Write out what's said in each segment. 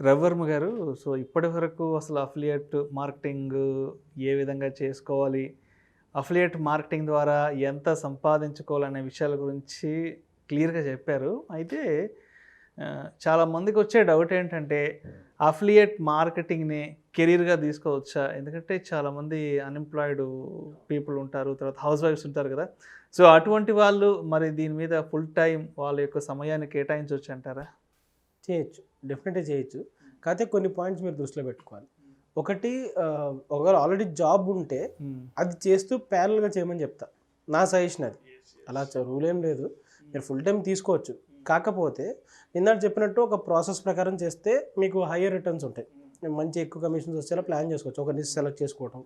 రవివర్మ గారు, సో ఇప్పటివరకు అసలు అఫిలియేట్ మార్కెటింగ్ ఏ విధంగా చేసుకోవాలి, అఫిలియేట్ మార్కెటింగ్ ద్వారా ఎంత సంపాదించుకోవాలనే విషయాల గురించి క్లియర్గా చెప్పారు. అయితే చాలామందికి వచ్చే డౌట్ ఏంటంటే అఫిలియేట్ మార్కెటింగ్ని కెరీర్గా తీసుకోవచ్చా? ఎందుకంటే చాలామంది అన్ఎంప్లాయిడ్ పీపుల్ ఉంటారు, తర్వాత హౌస్ వైఫ్స్ ఉంటారు కదా. సో అటువంటి వాళ్ళు మరి దీని మీద ఫుల్ టైం వాళ్ళ యొక్క సమయాన్ని కేటాయించవచ్చు అంటారా? చేయొచ్చు, డెఫినెట్గా చేయొచ్చు. కాకపోతే కొన్ని పాయింట్స్ మీరు దృష్టిలో పెట్టుకోవాలి. ఒకటి, ఒకవేళ ఆల్రెడీ జాబ్ ఉంటే అది చేస్తూ ప్యారల్గా చేయమని చెప్తా. నా సజెషన్ అది. అలా రూల్ ఏం లేదు, మీరు ఫుల్ టైం తీసుకోవచ్చు. కాకపోతే ఇందాక చెప్పినట్టు ఒక ప్రాసెస్ ప్రకారం చేస్తే మీకు హయ్యర్ రిటర్న్స్ ఉంటాయి. మంచి ఎక్కువ కమిషన్స్ వచ్చేలా ప్లాన్ చేసుకోవచ్చు. ఒక నిష్ సెలెక్ట్ చేసుకోవడం,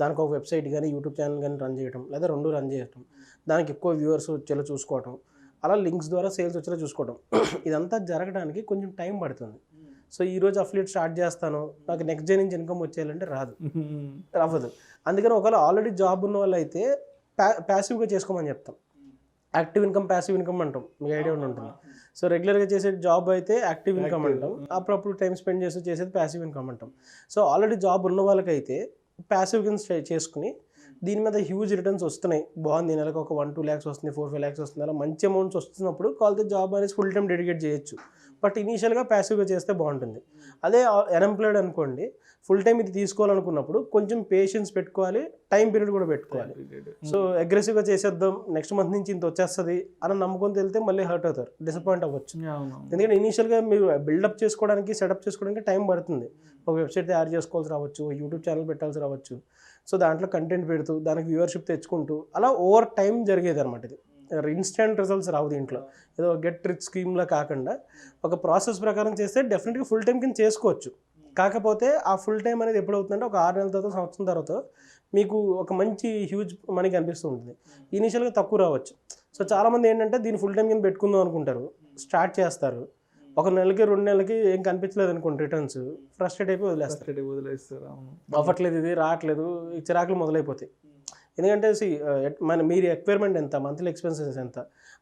దానికి ఒక వెబ్సైట్ కానీ యూట్యూబ్ ఛానల్ కానీ రన్ చేయడం, లేదా రెండు రన్ చేయడం, దానికి ఎక్కువ వ్యూవర్స్ వచ్చేలా చూసుకోవడం, అలా లింక్స్ ద్వారా సేల్స్ వచ్చేలా చూసుకోవడం. ఇదంతా జరగడానికి కొంచెం టైం పడుతుంది. సో ఈరోజు అఫిలియేట్ స్టార్ట్ చేస్తాను, నాకు నెక్స్ట్ డే నుంచి ఇన్కమ్ వచ్చేయాలంటే అవ్వదు. అందుకని ఒకవేళ ఆల్రెడీ జాబ్ ఉన్న వాళ్ళు అయితే ప్యాసివ్గా చేసుకోమని చెప్తాం. యాక్టివ్ ఇన్కమ్, ప్యాసివ్ ఇన్కమ్ అంటాం, మీకు ఐడియా ఉంటుంది. సో రెగ్యులర్గా చేసే జాబ్ అయితే యాక్టివ్ ఇన్కమ్ అంటాం, అప్పుడప్పుడు టైం స్పెండ్ చేసేది ప్యాసివ్ ఇన్కమ్ అంటాం. సో ఆల్రెడీ జాబ్ ఉన్న వాళ్ళకైతే ప్యాసివ్ కింద చేసుకుని దీని మీద హ్యూజ్ రిటర్న్స్ వస్తున్నాయి, బాగుంది, నెలకు ఒక 1-2 lakhs వస్తుంది, 4-5 lakhs వస్తుంది, అలా మంచి అమౌంట్స్ వస్తున్నప్పుడు కావాలంటే జాబ్ అనేది ఫుల్ టైం డెడికేట్ చేయొచ్చు. బట్ ఇనీషియల్గా ప్యాసివ్గా చేస్తే బాగుంటుంది. అదే అన్ఎంప్లాయిడ్ అనుకోండి, ఫుల్ టైం ఇది తీసుకోవాలనుకున్నప్పుడు కొంచెం పేషెన్స్ పెట్టుకోవాలి, టైం పీరియడ్ కూడా పెట్టుకోవాలి. సో అగ్రెసివ్గా చేసేద్దాం, నెక్స్ట్ మంత్ నుంచి ఇంత వచ్చేస్తుంది అని నమ్ముకొని వెళ్తే మళ్ళీ హర్ట్ అవుతారు, డిసప్పాయింట్ అవ్వచ్చు. ఎందుకంటే ఇనీషియల్గా మీరు బిల్డప్ చేసుకోవడానికి, సెటప్ చేసుకోవడానికి టైం పడుతుంది. ఒక వెబ్సైట్ తయారు చేసుకోవాల్సి రావచ్చు, యూట్యూబ్ ఛానల్ పెట్టాల్సి రావచ్చు. సో దాంట్లో కంటెంట్ పెడుతూ దానికి వ్యూవర్షిప్ తెచ్చుకుంటూ అలా ఓవర్ టైం జరిగేది అనమాట. ఇది ఇన్స్టెంట్ రిజల్ట్స్ రావు దీంట్లో, ఏదో గెట్ రిచ్ స్కీమ్లా కాకుండా ఒక ప్రాసెస్ ప్రకారం చేస్తే డెఫినెట్గా ఫుల్ టైం కింద చేసుకోవచ్చు. కాకపోతే ఆ ఫుల్ టైం అనేది ఎప్పుడు అవుతుందంటే ఒక 6 నెలల తర్వాత, సంవత్సరం తర్వాత మీకు ఒక మంచి హ్యూజ్ మనీ కనిపిస్తూ ఉంటుంది. ఇనీషియల్గా తక్కువ రావచ్చు. సో చాలామంది ఏంటంటే దీన్ని ఫుల్ టైం కింద పెట్టుకుందాం అనుకుంటారు, స్టార్ట్ చేస్తారు, 1 నెలకి 2 నెలలకి ఏం కనిపించలేదు అనుకోండి రిటర్న్స్, ఫ్రస్ట్రేట్ అయిపోయి వదిలేస్తారు. అవ్వట్లేదు, ఇది రావట్లేదు, ఈ చిరాకులు మొదలైపోతాయి. ఎందుకంటే మీరు ఎక్వైర్మెంట్ ఎంత, మంత్లీ ఎక్స్పెన్సెస్ ఎంత,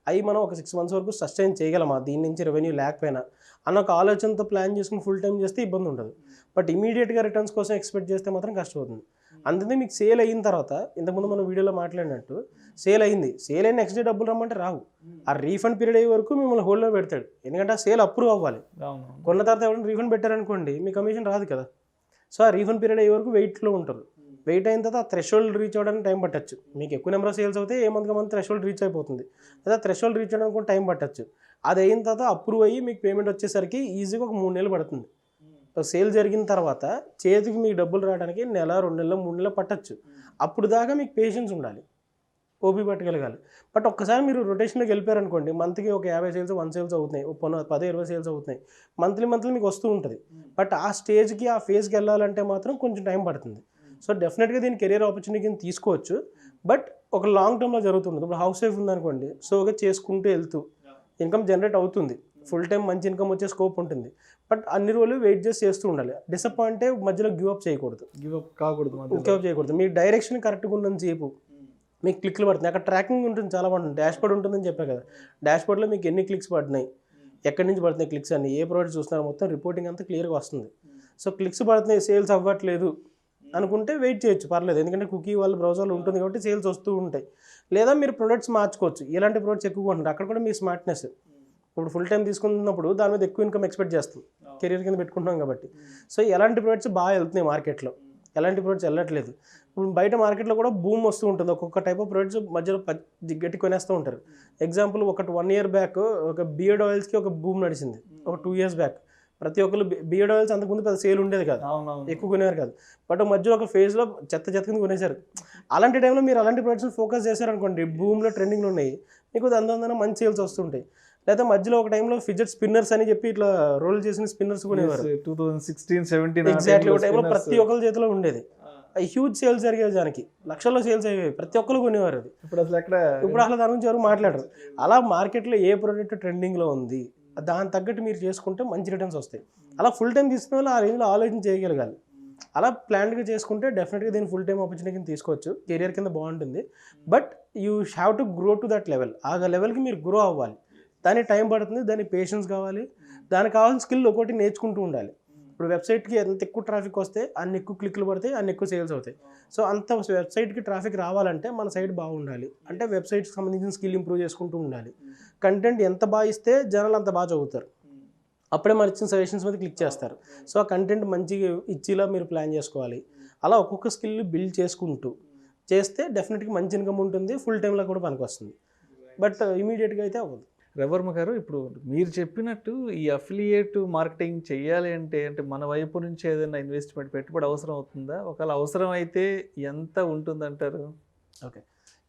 అవి మనం ఒక 6 months వరకు సస్టైన్ చేయగలమా, దీని నుంచి రెవెన్యూ లేకపోయినా అన్న ఒక ఆలోచనతో ప్లాన్ చేసుకుని ఫుల్ టైం చేస్తే ఇబ్బంది ఉండదు. బట్ ఇమీడియట్గా రిటర్న్స్ కోసం ఎక్స్పెక్ట్ చేస్తే మాత్రం కష్టమవుతుంది. అందుకే మీకు సేల్ అయిన తర్వాత, ఇంతకుముందు మనం వీడియోలో మాట్లాడినట్టు, సేల్ అయింది, సేల్ అయిన నెక్స్ట్ డే డబ్బులు రమ్మంటే రావు. ఆ రీఫండ్ పీరియడ్ అయ్యే వరకు మిమ్మల్ని హోల్డ్లో పెడతాడు. ఎందుకంటే ఆ సేల్ అప్రూవ్ అవ్వాలి. కొన్న తర్వాత ఎవరైనా రీఫండ్ పెట్టారనుకోండి, మీ కమిషన్ రాదు కదా. సో ఆ రీఫండ్ పీరియడ్ అయ్యే వరకు వెయిట్లో ఉంటారు. వెయిట్ అయిన తర్వాత ఆ థ్రెషోల్డ్ రీచ్ అవ్వడానికి టైం పట్టచ్చు. మీకు ఎక్కువ నెంబర్ ఆఫ్ సేల్స్ అయితే ఏ మంత్ థ్రెషోల్డ్ రీచ్ అయిపోతుంది, లేదా థ్రెషోల్డ్ రీచ్ అవ్వడానికి కూడా టైం పట్టచ్చు. అది అయిన తర్వాత అప్రూవ్ అయ్యి మీకు పేమెంట్ వచ్చేసరికి ఈజీగా ఒక 3 నెలలు పడుతుంది. సేల్ జరిగిన తర్వాత చేతికి మీకు డబ్బులు రావడానికి 1 నెల, 2 నెలలు, 3 నెలలు పట్టచ్చు. అప్పుడు దాకా మీకు పేషెన్స్ ఉండాలి, ఓపీ పట్టగలగాలి. బట్ ఒక్కసారి మీరు రొటేషన్లోకి వెళ్ళిపోయారనుకోండి, మంత్కి ఒక 50 సేల్స్, 100 సేల్స్ అవుతున్నాయి, 10-20 సేల్స్ అవుతున్నాయి, మంత్లీ మీకు వస్తూ ఉంటుంది. బట్ ఆ స్టేజ్కి, ఆ ఫేజ్కి వెళ్ళాలంటే మాత్రం కొంచెం టైం పడుతుంది. సో డెఫినెట్గా దీన్ని కెరీర్ ఆపర్చునిటీ తీసుకోవచ్చు. బట్ ఒక లాంగ్ టర్మ్లో జరుగుతుంది. ఇప్పుడు హౌస్ వైఫ్ ఉందనుకోండి, సోగా చేసుకుంటూ వెళ్తూ ఇన్కమ్ జనరేట్ అవుతుంది, ఫుల్ టైం మంచి ఇన్కమ్ వచ్చే స్కోప్ ఉంటుంది. బట్ అన్ని రోజులు వెయిట్ చేస్తూ ఉండాలి. డిసప్పాయింట్ మధ్యలో గివ్ అప్ చేయకూడదు. గివ్ అప్ చేయకూడదు. మీ డైరెక్షన్ కరెక్ట్గా ఉన్నంత సేపు మీకు క్లిక్లు పడుతుంది. అక్కడ ట్రాకింగ్ ఉంటుంది, చాలా బాగుంటుంది. డాష్బోర్డ్ ఉంటుందని చెప్పాను కదా, డాష్బోర్డ్లో మీకు ఎన్ని క్లిక్స్ పడినాయి, ఎక్కడి నుంచి పడుతున్నాయి క్లిక్స్ అన్ని, ఏ ప్రోడక్ట్ చూస్తున్నారు, మొత్తం రిపోర్టింగ్ అంతా క్లియర్గా వస్తుంది. సో క్లిక్స్ పడుతున్నాయి, సేల్స్ అవ్వట్లేదు అనుకుంటే వెయిట్ చేయొచ్చు, పర్లేదు. ఎందుకంటే కుకీ వాళ్ళ బ్రౌజర్లో ఉంటుంది కాబట్టి సేల్స్ వస్తూ ఉంటాయి. లేదా మీరు ప్రొడక్ట్స్ మార్చుకోవచ్చు, ఎలాంటి ప్రొడక్ట్స్ ఎక్కువగా ఉంటుంది అక్కడ కూడా మీ స్మార్ట్నెస్. ఇప్పుడు ఫుల్ టైం తీసుకున్నప్పుడు దాని మీద ఎక్కువ ఇన్కమ్ ఎక్స్పెక్ట్ చేస్తాం, కెరీర్ కింద పెట్టుకుంటున్నాం కాబట్టి. సో ఎలాంటి ప్రొడక్ట్స్ బాగా వెళ్తున్నాయి మార్కెట్లో, ఎలాంటి ప్రొడక్ట్స్ వెళ్ళట్లేదు. ఇప్పుడు బయట మార్కెట్లో కూడా బూమ్ వస్తూ ఉంటుంది, ఒక్కొక్క టైప్ ఆఫ్ ప్రొడక్ట్స్ మధ్యలో గట్టి కొనేస్తూ ఉంటారు. ఎగ్జాంపుల్, 1 year బ్యాక్ ఒక బియర్డ్ ఆయిల్స్కి ఒక బూమ్ నడిచింది, ఒక 2 years బ్యాక్. ప్రతి ఒక్కరు బియర్డ్ ఆయిల్స్ అంతకుముందు పెద్ద సేల్ ఉండేది కాదు, ఎక్కువ కొనేవారు కాదు. బట్ మధ్యలో ఒక ఫేజ్లో చెత్త కింద కొనేశారు. అలాంటి టైంలో మీరు అలాంటి ప్రొడక్ట్స్ ఫోకస్ చేశారనుకోండి, భూమిలో ట్రెండింగ్లో ఉన్నాయి, మీకు అందంగా మంచి సేల్స్ వస్తుంటాయి. లేదా మధ్యలో ఒక టైంలో ఫిజెట్ స్పిన్నర్స్ అని చెప్పి ఇట్లా రోల్ చేసిన స్పిన్నర్స్ కొనేవారు. 2016-17 ఎగ్జాక్ట్లీ ఒక టైంలో ప్రతి ఒక్కరి చేతిలో ఉండేది. హ్యూజ్ సేల్స్ జరిగేవి, దానికి లక్షల్లో సేల్స్ అయ్యేవి, ప్రతి ఒక్కరు కొనేవారు అది. ఇప్పుడు అసలు దాని గురించి ఎవరు మాట్లాడరు. అలా మార్కెట్లో ఏ ప్రోడక్ట్ ట్రెండింగ్లో ఉంది దాని తగ్గట్టు మీరు చేసుకుంటే మంచి రిటర్న్స్ వస్తాయి. అలా ఫుల్ టైం తీసుకునే వాళ్ళు ఆ రేంజ్లో ఆలోచన చేయగలగాలి. అలా ప్లాన్గా చేసుకుంటే డెఫినెట్గా దీన్ని ఫుల్ టైం ఆపర్చునిటీ తీసుకోవచ్చు, కెరియర్ కింద బాగుంటుంది. But you have to grow to that level. ఆ లెవెల్కి మీరు గ్రో అవ్వాలి, దానికి టైం పడుతుంది, దానికి పేషెన్స్ కావాలి, దానికి కావాల్సిన స్కిల్ ఒకటి నేర్చుకుంటూ ఉండాలి. ఇప్పుడు వెబ్సైట్కి ఎంత ఎక్కువ ట్రాఫిక్ వస్తే అన్ని ఎక్కువ క్లిక్లు పడితే అన్ని ఎక్కువ సేల్స్ అవుతాయి. సో అంత వెబ్సైట్కి ట్రాఫిక్ రావాలంటే మన సైట్ బాగుండాలి, అంటే వెబ్సైట్కి సంబంధించిన స్కిల్ ఇంప్రూవ్ చేసుకుంటూ ఉండాలి. కంటెంట్ ఎంత బాగా ఇస్తే జనాలు అంత బాగా చదువుతారు, అప్పుడే మన ఇచ్చిన సజెషన్స్ మీద క్లిక్ చేస్తారు. సో ఆ కంటెంట్ మంచిగా ఇచ్చేలా మీరు ప్లాన్ చేసుకోవాలి. అలా ఒక్కొక్క స్కిల్ బిల్డ్ చేసుకుంటూ చేస్తే డెఫినెట్గా మంచి ఇన్కమ్ ఉంటుంది, ఫుల్ టైంలో కూడా పనికి వస్తుంది. బట్ ఇమీడియట్గా అయితే అవ్వదు. రవివర్మ గారు, ఇప్పుడు మీరు చెప్పినట్టు ఈ అఫిలియేట్ మార్కెటింగ్ చేయాలి అంటే మన వైపు నుంచి ఏదైనా ఇన్వెస్ట్మెంట్ పెట్టుబడి అవసరం అవుతుందా? ఒకవేళ అవసరం అయితే ఎంత ఉంటుందంటారు? ఓకే,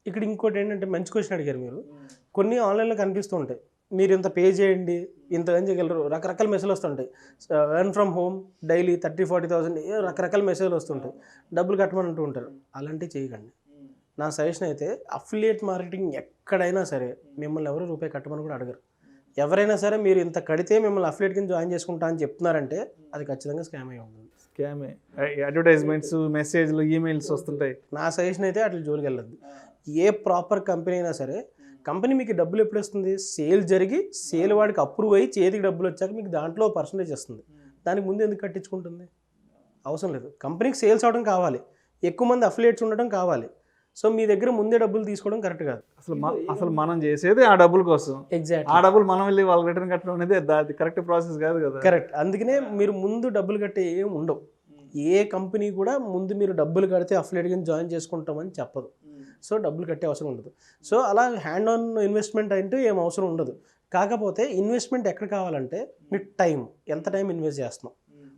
ఇక్కడ ఇంకోటి ఏంటంటే మంచి క్వశ్చన్ అడిగారు మీరు. కొన్ని ఆన్లైన్లో కనిపిస్తూ ఉంటాయి, మీరు ఇంత పే చేయండి ఇంత ఏం చేయగలరు, రకరకాల మెసేజ్లు వస్తుంటాయి. ఎర్న్ ఫ్రమ్ హోమ్ డైలీ 30,000-40,000 రకరకాల మెసేజ్లు వస్తుంటాయి, డబ్బులు కట్టమని అంటూ ఉంటారు. అలాంటివి చేయకండి. నా సజెషన్ అయితే అఫిలియేట్ మార్కెటింగ్ ఎక్కడైనా సరే మిమ్మల్ని ఎవరు రూపాయి కట్టమని కూడా అడగరు. ఎవరైనా సరే మీరు ఇంత కడితే మిమ్మల్ని అఫిలియేట్ కింద జాయిన్ చేసుకుంటా అని చెప్తున్నారంటే అది ఖచ్చితంగా స్కామ్ అయి ఉంటుంది. స్కామే. అడ్వర్టైజ్మెంట్స్, మెసేజ్లు, ఈమెయిల్స్ వస్తుంటాయి. నా సజెషన్ అయితే అట్లా జోలికి వెళ్ళద్దు. ఏ ప్రాపర్ కంపెనీ అయినా సరే, కంపెనీ మీకు డబ్బులు ఎప్పుడు వస్తుంది? సేల్ జరిగి సేల్ వాడికి అప్రూవ్ అయ్యి చేతికి డబ్బులు వచ్చాక మీకు దాంట్లో పర్సంటేజ్ వస్తుంది. దానికి ముందు ఎందుకు కట్టించుకుంటుంది? అవసరం లేదు. కంపెనీకి సేల్స్ అవడం కావాలి, ఎక్కువ మంది అఫిలియేట్స్ ఉండడం కావాలి. సో మీ దగ్గర ముందే డబ్బులు తీసుకోవడం కరెక్ట్ కాదు. అసలు మనం చేసేది ఆ డబ్బుల కోసం. ఎగ్జాక్ట్. ఆ డబ్బులు మనం వెళ్ళి వాళ్ళకి రిటర్న్ కట్టడం అనేది అది కరెక్ట్ ప్రాసెస్ కాదు కదా. కరెక్ట్. అందుకనే మీరు ముందు డబ్బులు కట్టే ఏం ఉండవు. ఏ కంపెనీ కూడా ముందు మీరు డబ్బులు కడితే అఫిలియేట్ కింద జాయిన్ చేసుకుంటామని చెప్పదు. సో డబ్బులు కట్టే అవసరం ఉండదు. సో అలా హ్యాండ్ ఆన్ ఇన్వెస్ట్మెంట్ అంటే ఏం అవసరం ఉండదు. కాకపోతే ఇన్వెస్ట్మెంట్ ఎక్కడ కావాలంటే మీ టైం, ఎంత టైం ఇన్వెస్ట్ చేస్తున్నాం,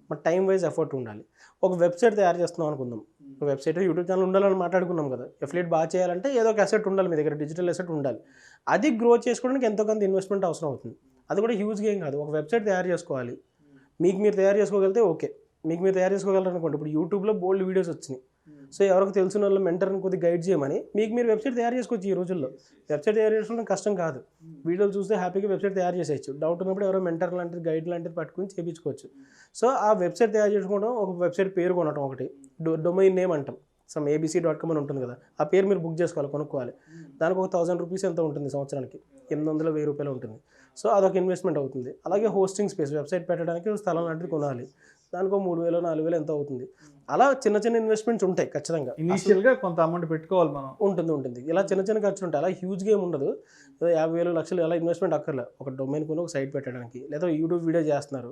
మన టైం వైజ్ ఎఫర్ట్ ఉండాలి. ఒక వెబ్సైట్ తయారు చేస్తున్నాం అనుకుందాం, వెబ్సైట్ యూట్యూబ్ ఛానల్ ఉండాలని మాట్లాడుకున్నాం కదా. అఫిలియేట్ బాగా చేయాలంటే ఏదో ఒక అసెట్ ఉండాలి, మీ దగ్గర డిజిటల్ అసెట్ ఉండాలి. అది గ్రో చేసుకోవడానికి ఎంతో కొంత ఇన్వెస్ట్మెంట్ అవసరం అవుతుంది. అది కూడా హ్యూజ్గా ఏం కాదు. ఒక వెబ్సైట్ తయారు చేసుకోవాలి, మీకు మీరు తయారు చేసుకోగలిగితే ఓకే. మీకు మీరు తయారు చేసుకోగలరు అనుకోండి. ఇప్పుడు యూట్యూబ్లో బోల్డ్ వీడియోస్ వచ్చినాయి. సో ఎవరికి తెలిసిన వాళ్ళు మెంటర్ని కొద్దిగా గైడ్ చేయమని మీకు మీరు వెబ్సైట్ తయారు చేసుకోవచ్చు. ఈ రోజుల్లో వెబ్సైట్ తయారు చేసుకోవడం కష్టం కాదు. వీడియోలు చూస్తే హ్యాపీగా వెబ్సైట్ తయారు చేసేయచ్చు. డౌట్ ఉన్నప్పుడు ఎవరో మెంటర్ లాంటిది, గైడ్ లాంటిది పట్టుకుని చేయించుకోవచ్చు. సో ఆ వెబ్సైట్ తయారు చేసుకోవడం, ఒక వెబ్సైట్ పేరు కొనడం, ఒకటి డొమైన్ నేమ్ అంటాం, సమ్ abc.com అని ఉంటుంది కదా, ఆ పేరు మీరు బుక్ చేసుకోవాలి, కొనుక్కోవాలి. దానికి ఒక 1,000 రూపీస్ ఎంత ఉంటుంది, సంవత్సరానికి 800-1000 రూపాయలు ఉంటుంది. సో అదొక ఇన్వెస్ట్మెంట్ అవుతుంది. అలాగే హోస్టింగ్ స్పేస్, వెబ్సైట్ పెట్టడానికి స్థలం లాంటిది కొనాలి, దానికి 3,000-4,000 ఎంత అవుతుంది. అలా చిన్న చిన్న ఇన్వెస్ట్మెంట్స్ ఉంటాయి ఖచ్చితంగా. ఇనీషియల్గా కొంత అమౌంట్ పెట్టుకోవాలి మనం. ఉంటుంది. ఇలా చిన్న చిన్న ఖర్చులు ఉంటాయి. అలా హ్యూజ్గా ఏమి ఉండదు. 50,000, లక్షలు అలా ఇన్వెస్ట్మెంట్ అక్కర్లే. ఒక డొమైన్ కొని ఒక సైట్ పెట్టడానికి, లేదా యూట్యూబ్ వీడియో చేస్తున్నారు,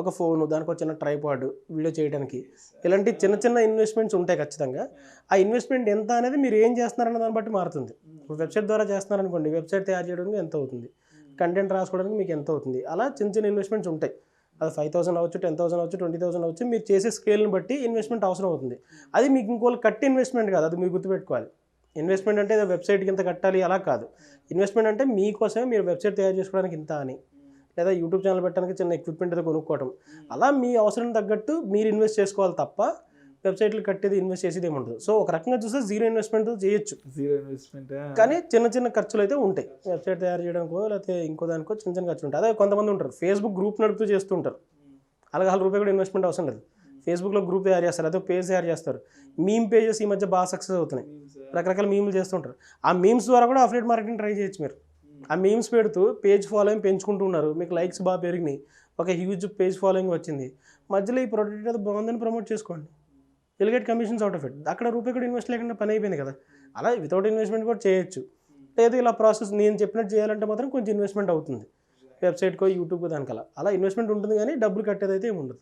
ఒక ఫోను, దానికి ఒక చిన్న ట్రైపాడ్ వీడియో చేయడానికి, ఇలాంటి చిన్న చిన్న ఇన్వెస్ట్మెంట్స్ ఉంటాయి ఖచ్చితంగా. ఆ ఇన్వెస్ట్మెంట్ ఎంత అనేది మీరు ఏం చేస్తున్నారన్న దాన్ని బట్టి మారుతుంది. ఇప్పుడు వెబ్సైట్ ద్వారా చేస్తున్నారనుకోండి, వెబ్సైట్ తయారు చేయడానికి ఎంత అవుతుంది, కంటెంట్ రాసుకోవడానికి మీకు ఎంత అవుతుంది, అలా చిన్న చిన్న ఇన్వెస్ట్మెంట్స్ ఉంటాయి. అది 5,000 అవ్వచ్చు, 10,000 అవ్వచ్చు, 20,000 అవ్వచ్చు. మీరు చేసే స్కేల్ని బట్టి ఇన్వెస్ట్మెంట్ అవసరం అవుతుంది. అది మీకు ఇంకోళ్ళు కట్టి ఇన్వెస్ట్మెంట్ కాదు, అది మీరు గుర్తుపెట్టుకోవాలి. ఇన్వెస్ట్మెంట్ అంటే వెబ్సైట్కి ఇంత కట్టాలి అలా కాదు. ఇన్వెస్ట్మెంట్ అంటే మీకోసమే మీరు వెబ్సైట్ తయారు చేసుకోవడానికి ఇంత అని, లేదా యూట్యూబ్ ఛానల్ పెట్టడానికి చిన్న ఎక్విప్మెంట్ ఏదో కొనుక్కోవడం, అలా మీ అవసరం తగ్గట్టు మీరు ఇన్వెస్ట్ చేసుకోవాలి తప్ప వెబ్సైట్లు కట్టేది, ఇన్వెస్ట్ చేసేది ఏమి ఉండదు. సో ఒక రకంగా చూస్తే జీరో ఇన్వెస్ట్మెంట్ చేయొచ్చు, కానీ చిన్న చిన్న ఖర్చులు అయితే ఉంటాయి. వెబ్సైట్ తయారు చేయడానికో లేకపోతే ఇంకో దానికో చిన్న చిన్న ఖర్చులు ఉంటాయి. అదే కొంతమంది ఉంటారు ఫేస్బుక్ గ్రూప్ నడుపుతూ చేస్తుంటారు, అలాగే ₹1 కూడా ఇన్వెస్ట్మెంట్ అవసరం లేదు. ఫేస్బుక్లో గ్రూప్ తయారు చేస్తారు, అదే పేజ్ తయారు చేస్తారు. మీమ్ పేజెస్ ఈ మధ్య బాగా సక్సెస్ అవుతున్నాయి, రకరకాల మీమ్లు చేస్తుంటారు. ఆ మీమ్స్ ద్వారా కూడా అఫిలియేట్ మార్కెటింగ్ ట్రై చేయొచ్చు. మీరు ఆ మీమ్స్ పెడుతూ పేజ్ ఫాలోయింగ్ పెంచుకుంటూ ఉన్నారు, మీకు లైక్స్ బాగా పెరిగినాయి, ఒక హ్యూజ్ పేజ్ ఫాలోయింగ్ వచ్చింది. మధ్యలో ఈ ప్రొడక్ట్ అది బాగుందని ప్రమోట్ చేసుకోండి, will get commissions out of it. అక్కడ ₹1 కూడా ఇన్వెస్ట్ లేకుండా పని అయిపోయింది కదా. అలా వితౌట్ ఇన్వెస్ట్మెంట్ కూడా చేయొచ్చు. లేదు ఇలా ప్రాసెస్ నేను చెప్పినట్టు చేయాలంటే మాత్రం కొంచెం ఇన్వెస్ట్మెంట్ అవుతుంది, వెబ్సైట్కో యూట్యూబ్కో దానికలా. అలా ఇన్వెస్ట్మెంట్ ఉంటుంది కానీ డబ్బులు కట్టేదైతే ఏమి ఉండదు.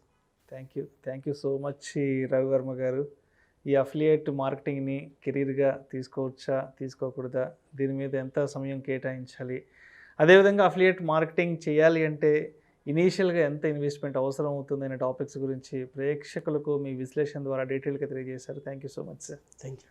Thank you so much Ravivarma గారు. ఈ అఫిలియేట్ మార్కెటింగ్ని కెరీర్గా తీసుకోవచ్చా, తీసుకోకూడదా, దీని మీద ఎంత సమయం కేటాయించాలి, అదేవిధంగా అఫిలియేట్ మార్కెటింగ్ చేయాలి అంటే ఇనీషియల్గా ఎంత ఇన్వెస్ట్మెంట్ అవసరం అవుతుంది అనే టాపిక్స్ గురించి ప్రేక్షకులకు మీ విశ్లేషణ ద్వారా డీటెయిల్గా తెలియజేశారు. Thank you so much sir. Thank you.